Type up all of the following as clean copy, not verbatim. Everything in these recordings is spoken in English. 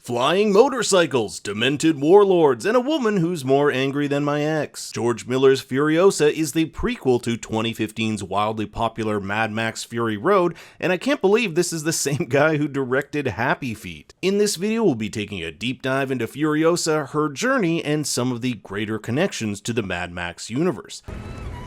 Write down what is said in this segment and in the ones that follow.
Flying motorcycles, demented warlords, and a woman who's more angry than my ex. George Miller's Furiosa is the prequel to 2015's wildly popular Mad Max Fury Road, and I can't believe this is the same guy who directed Happy Feet. In this video, we'll be taking a deep dive into Furiosa, her journey, and some of the greater connections to the Mad Max universe.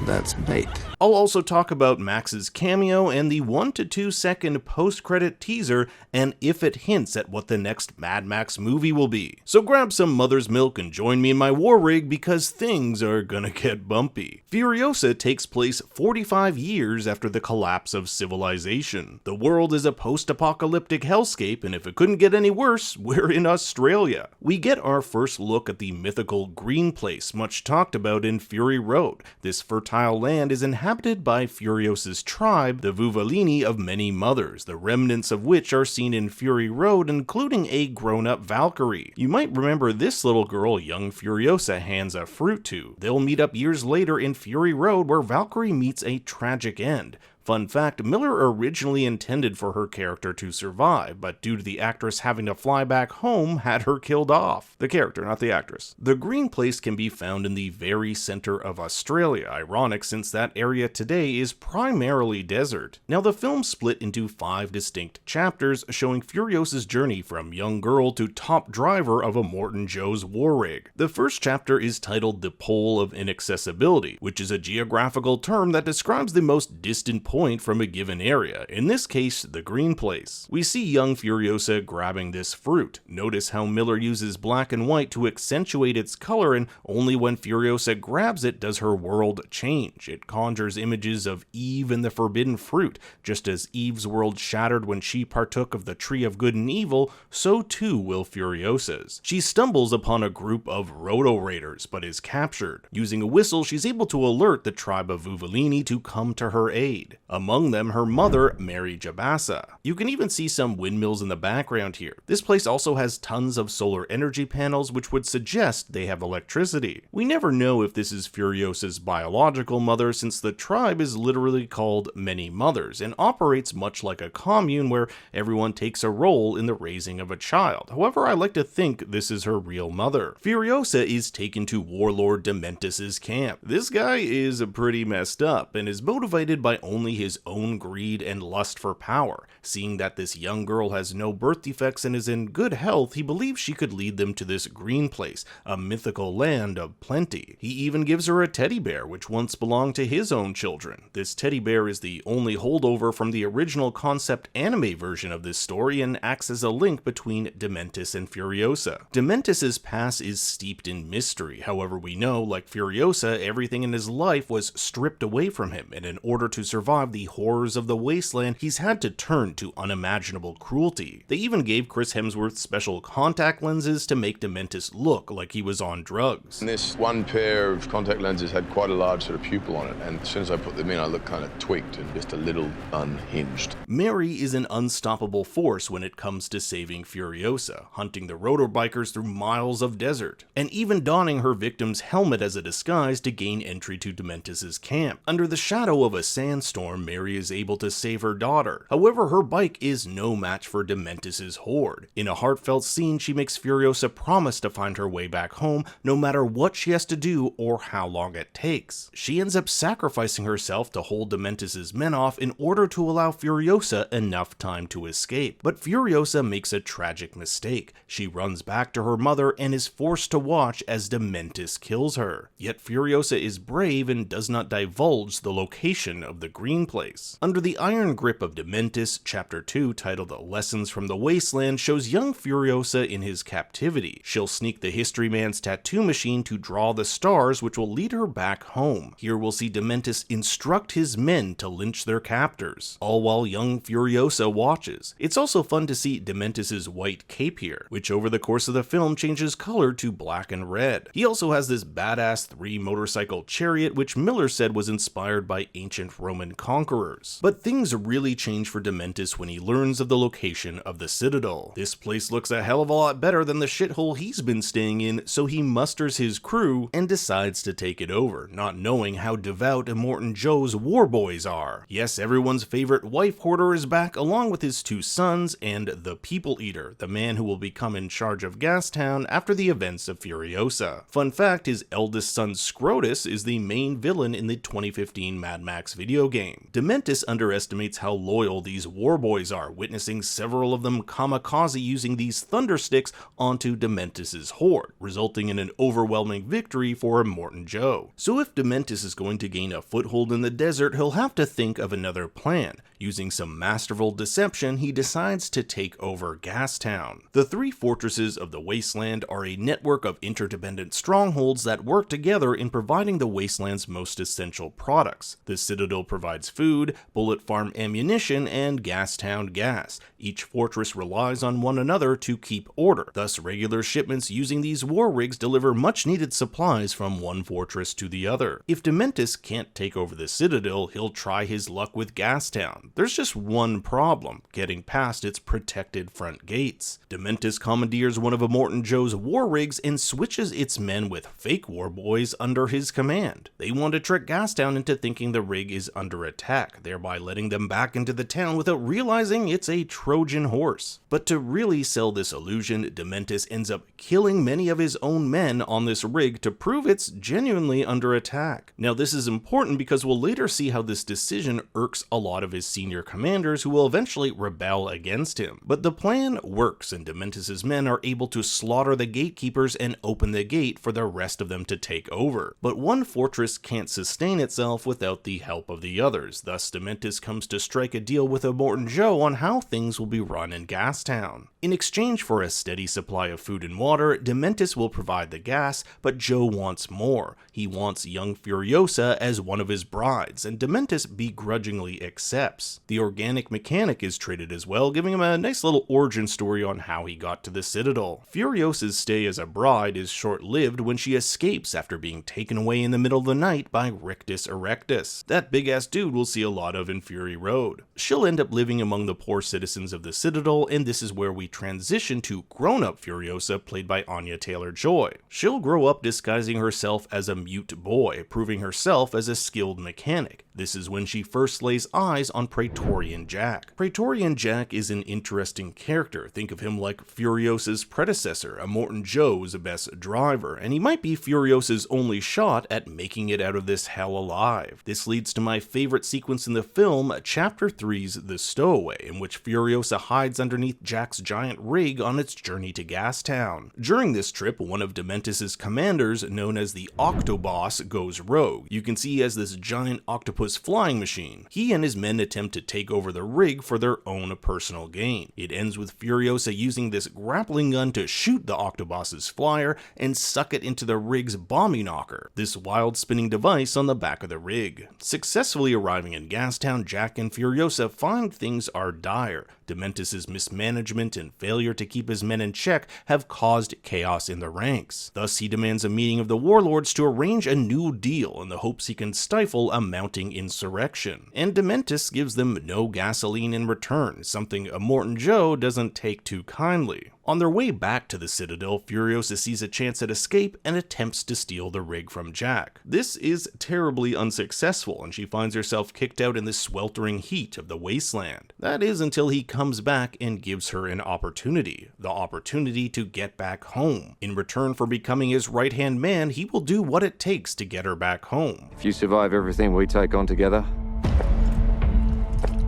That's bait. I'll also talk about Max's cameo and the 1 to 2 second post-credit teaser and if it hints at what the next Mad Max movie will be. So grab some mother's milk and join me in my war rig because things are gonna get bumpy. Furiosa takes place 45 years after the collapse of civilization. The world is a post-apocalyptic hellscape, and if it couldn't get any worse, we're in Australia. We get our first look at the mythical green place much talked about in Fury Road. This fertile land is inhabited by Furiosa's tribe, the Vuvalini of many mothers, the remnants of which are seen in Fury Road, including a grown-up Valkyrie. You might remember this little girl young Furiosa hands a fruit to. They'll meet up years later in Fury Road, where Valkyrie meets a tragic end. Fun fact, Miller originally intended for her character to survive, but due to the actress having to fly back home, had her killed off. The character, not the actress. The green place can be found in the very center of Australia, ironic since that area today is primarily desert. Now, the film split into 5 distinct chapters, showing Furiosa's journey from young girl to top driver of a Morton Joe's war rig. The first chapter is titled The Pole of Inaccessibility, which is a geographical term that describes the most distant point from a given area, in this case, the green place. We see young Furiosa grabbing this fruit. Notice how Miller uses black and white to accentuate its color, and only when Furiosa grabs it does her world change. It conjures images of Eve and the forbidden fruit. Just as Eve's world shattered when she partook of the tree of good and evil, so too will Furiosa's. She stumbles upon a group of roto-raiders, but is captured. Using a whistle, she's able to alert the tribe of Vuvalini to come to her aid. Among them, her mother, Mary Jabassa. You can even see some windmills in the background here. This place also has tons of solar energy panels, which would suggest they have electricity. We never know if this is Furiosa's biological mother, since the tribe is literally called Many Mothers and operates much like a commune where everyone takes a role in the raising of a child. However, I like to think this is her real mother. Furiosa is taken to Warlord Dementus's camp. This guy is pretty messed up and is motivated by only his own greed and lust for power. Seeing that this young girl has no birth defects and is in good health, he believes she could lead them to this green place, a mythical land of plenty. He even gives her a teddy bear, which once belonged to his own children. This teddy bear is the only holdover from the original concept anime version of this story and acts as a link between Dementus and Furiosa. Dementus's past is steeped in mystery. However, we know, like Furiosa, everything in his life was stripped away from him, and in order to survive the horrors of the wasteland, he's had to turn to unimaginable cruelty. They even gave Chris Hemsworth special contact lenses to make Dementus look like he was on drugs. And this one pair of contact lenses had quite a large sort of pupil on it, and as soon as I put them in, I looked kind of tweaked and just a little unhinged. Mary is an unstoppable force when it comes to saving Furiosa, hunting the rotor-bikers through miles of desert, and even donning her victim's helmet as a disguise to gain entry to Dementus's camp. Under the shadow of a sandstorm, Mary is able to save her daughter. However, her bike is no match for Dementus's horde. In a heartfelt scene, she makes Furiosa promise to find her way back home, no matter what she has to do or how long it takes. She ends up sacrificing herself to hold Dementus's men off in order to allow Furiosa enough time to escape. But Furiosa makes a tragic mistake. She runs back to her mother and is forced to watch as Dementus kills her. Yet Furiosa is brave and does not divulge the location of the green place. Under the iron grip of Dementus, Chapter 2, titled Lessons from the Wasteland, shows young Furiosa in his captivity. She'll sneak the History Man's tattoo machine to draw the stars, which will lead her back home. Here we'll see Dementus instruct his men to lynch their captors, all while young Furiosa watches. It's also fun to see Dementus's white cape here, which over the course of the film changes color to black and red. He also has this badass 3-motorcycle chariot, which Miller said was inspired by ancient Roman conquerors. But things really change for Dementis when he learns of the location of the Citadel. This place looks a hell of a lot better than the shithole he's been staying in, so he musters his crew and decides to take it over, not knowing how devout Immortan Joe's war boys are. Yes, everyone's favorite wife hoarder is back along with his 2 sons and the People Eater, the man who will become in charge of Gastown after the events of Furiosa. Fun fact, his eldest son Scrotus is the main villain in the 2015 Mad Max video game. Dementis underestimates how loyal these war boys are, witnessing several of them kamikaze using these thunder sticks onto Dementis' horde, resulting in an overwhelming victory for Immortan Joe. So if Dementis is going to gain a foothold in the desert, he'll have to think of another plan. Using some masterful deception, he decides to take over Gastown. The 3 fortresses of the Wasteland are a network of interdependent strongholds that work together in providing the Wasteland's most essential products. The Citadel provides food, Bullet Farm ammunition, and Gastown gas. Each fortress relies on one another to keep order. Thus, regular shipments using these war rigs deliver much needed supplies from one fortress to the other. If Dementis can't take over the Citadel, he'll try his luck with Gastown. There's just one problem: getting past its protected front gates. Dementis commandeers one of Immortan Joe's war rigs and switches its men with fake war boys under his command. They want to trick Gastown into thinking the rig is under attack, thereby letting them back into the town without realizing it's a Trojan horse. But to really sell this illusion, Dementis ends up killing many of his own men on this rig to prove it's genuinely under attack. Now this is important because we'll later see how this decision irks a lot of his senior commanders who will eventually rebel against him. But the plan works, and Dementis' men are able to slaughter the gatekeepers and open the gate for the rest of them to take over. But one fortress can't sustain itself without the help of the others, thus Dementis comes to strike a deal with Immortan Joe on how things will be run in Gastown. In exchange for a steady supply of food and water, Dementis will provide the gas, but Joe wants more. He wants young Furiosa as one of his brides, and Dementis begrudgingly accepts. The organic mechanic is traded as well, giving him a nice little origin story on how he got to the Citadel. Furiosa's stay as a bride is short-lived when she escapes after being taken away in the middle of the night by Rictus Erectus, that big-ass dude we'll see a lot of in Fury Road. She'll end up living among the poor citizens of the Citadel, and this is where we transition to grown-up Furiosa, played by Anya Taylor-Joy. She'll grow up disguising herself as a mute boy, proving herself as a skilled mechanic. This is when she first lays eyes on Praetorian Jack. Praetorian Jack is an interesting character. Think of him like Furiosa's predecessor, Immortan Joe's best driver, and he might be Furiosa's only shot at making it out of this hell alive. This leads to my favorite sequence in the film, Chapter 3's The Stowaway, in which Furiosa hides underneath Jack's giant rig on its journey to Gastown. During this trip, one of Dementis' commanders, known as the Octoboss, goes rogue. You can see he has this giant octopus flying machine. He and his men attempt to take over the rig for their own personal gain. It ends with Furiosa using this grappling gun to shoot the Octoboss's flyer and suck it into the rig's bombing knocker, this wild spinning device on the back of the rig. Successfully arriving in Gastown, Jack and Furiosa find things are dire. Dementis' mismanagement and failure to keep his men in check have caused chaos in the ranks. Thus, he demands a meeting of the warlords to arrange a new deal in the hopes he can stifle a mounting insurrection. And Dementis gives them no gasoline in return, something Immortan Joe doesn't take too kindly. On their way back to the Citadel, Furiosa sees a chance at escape and attempts to steal the rig from Jack. This is terribly unsuccessful, and she finds herself kicked out in the sweltering heat of the wasteland. That is until he comes back and gives her an opportunity, the opportunity to get back home. In return for becoming his right-hand man, he will do what it takes to get her back home. If you survive everything we take on together,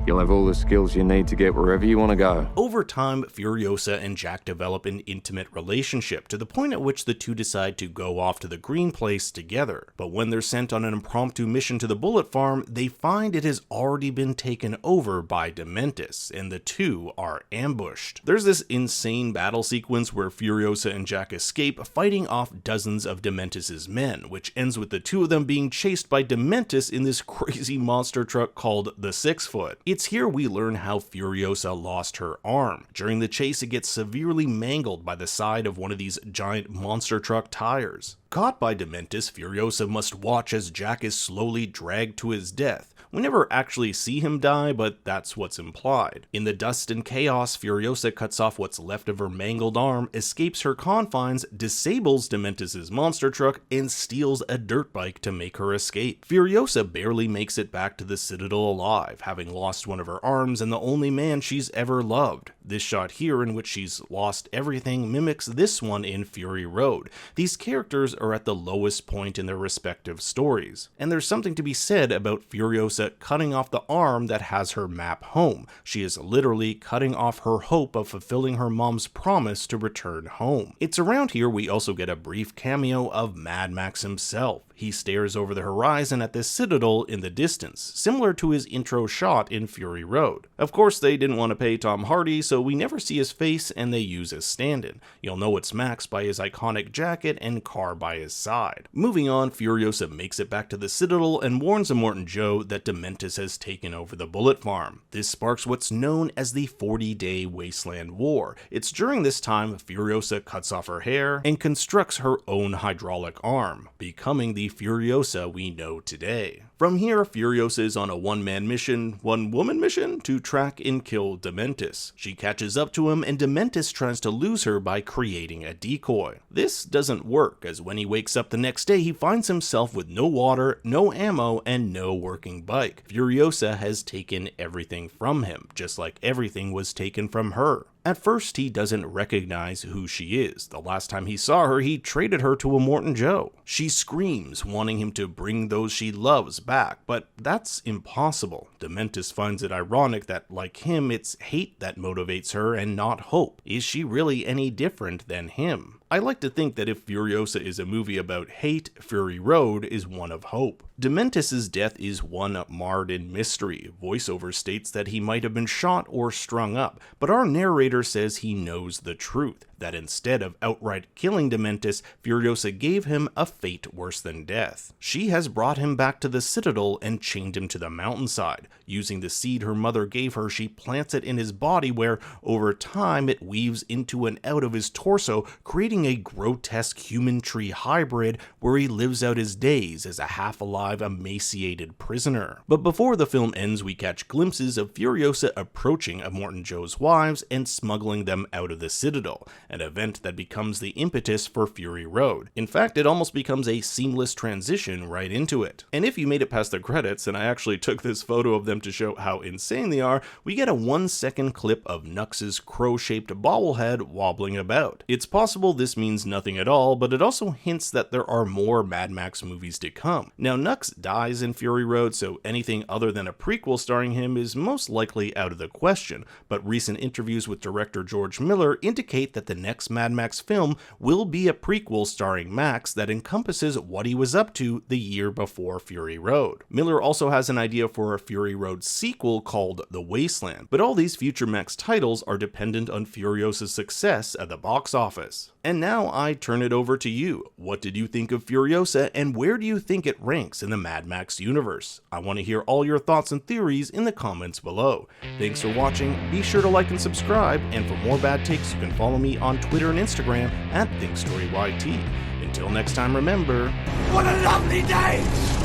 you'll have all the skills you need to get wherever you want to go. Over time, Furiosa and Jack develop an intimate relationship to the point at which the two decide to go off to the Green Place together. But when they're sent on an impromptu mission to the Bullet Farm, they find it has already been taken over by Dementis, and the two are ambushed. There's this insane battle sequence where Furiosa and Jack escape, fighting off dozens of Dementis' men, which ends with the two of them being chased by Dementis in this crazy monster truck called the 6-Foot. It's here we learn how Furiosa lost her arm. During the chase, it gets severely mangled by the side of one of these giant monster truck tires. Caught by Dementis, Furiosa must watch as Jack is slowly dragged to his death. We never actually see him die, but that's what's implied. In the dust and chaos, Furiosa cuts off what's left of her mangled arm, escapes her confines, disables Dementis' monster truck, and steals a dirt bike to make her escape. Furiosa barely makes it back to the Citadel alive, having lost one of her arms and the only man she's ever loved. This shot here, in which she's lost everything, mimics this one in Fury Road. These characters are at the lowest point in their respective stories, and there's something to be said about Furiosa cutting off the arm that has her map home. She is literally cutting off her hope of fulfilling her mom's promise to return home. It's around here we also get a brief cameo of Mad Max himself. He stares over the horizon at the Citadel in the distance, similar to his intro shot in Fury Road. Of course, they didn't want to pay Tom Hardy, so we never see his face and they use his stand-in. You'll know it's Max by his iconic jacket and car by his side. Moving on, Furiosa makes it back to the Citadel and warns Immortan Joe that Dementis has taken over the bullet farm. This sparks what's known as the 40-Day Wasteland War. It's during this time Furiosa cuts off her hair and constructs her own hydraulic arm, becoming the Furiosa we know today. From here, Furiosa is on a one-woman mission to track and kill Dementis. She catches up to him and Dementis tries to lose her by creating a decoy. This doesn't work, as when he wakes up the next day he finds himself with no water, no ammo, and no working bike. Furiosa has taken everything from him, just like everything was taken from her. At first, he doesn't recognize who she is. The last time he saw her, he traded her to Immortan Joe. She screams, wanting him to bring those she loves back, but that's impossible. Dementis finds it ironic that, like him, it's hate that motivates her and not hope. Is she really any different than him? I like to think that if Furiosa is a movie about hate, Fury Road is one of hope. Dementis' death is one marred in mystery. Voiceover states that he might have been shot or strung up, but our narrator says he knows the truth, that instead of outright killing Dementis, Furiosa gave him a fate worse than death. She has brought him back to the Citadel and chained him to the mountainside. Using the seed her mother gave her, she plants it in his body where, over time, it weaves into and out of his torso, creating a grotesque human tree hybrid where he lives out his days as a half-alive, emaciated prisoner. But before the film ends, we catch glimpses of Furiosa approaching Immortan Joe's wives and smuggling them out of the Citadel, an event that becomes the impetus for Fury Road. In fact, it almost becomes a seamless transition right into it. And if you made it past the credits, and I actually took this photo of them to show how insane they are, we get a 1-second clip of Nux's crow-shaped bobblehead wobbling about. It's possible this means nothing at all, but it also hints that there are more Mad Max movies to come. Now, Nux dies in Fury Road, so anything other than a prequel starring him is most likely out of the question, but recent interviews with director George Miller indicate that the next Mad Max film will be a prequel starring Max that encompasses what he was up to the year before Fury Road. Miller also has an idea for a Fury Road sequel called The Wasteland, but all these future Max titles are dependent on Furiosa's success at the box office. And now I turn it over to you. What did you think of Furiosa, and where do you think it ranks in the Mad Max universe? I want to hear all your thoughts and theories in the comments below. Thanks for watching, be sure to like and subscribe, and for more bad takes you can follow me on Twitter and Instagram @ThinkStoryYT. Until next time, remember, What a lovely day!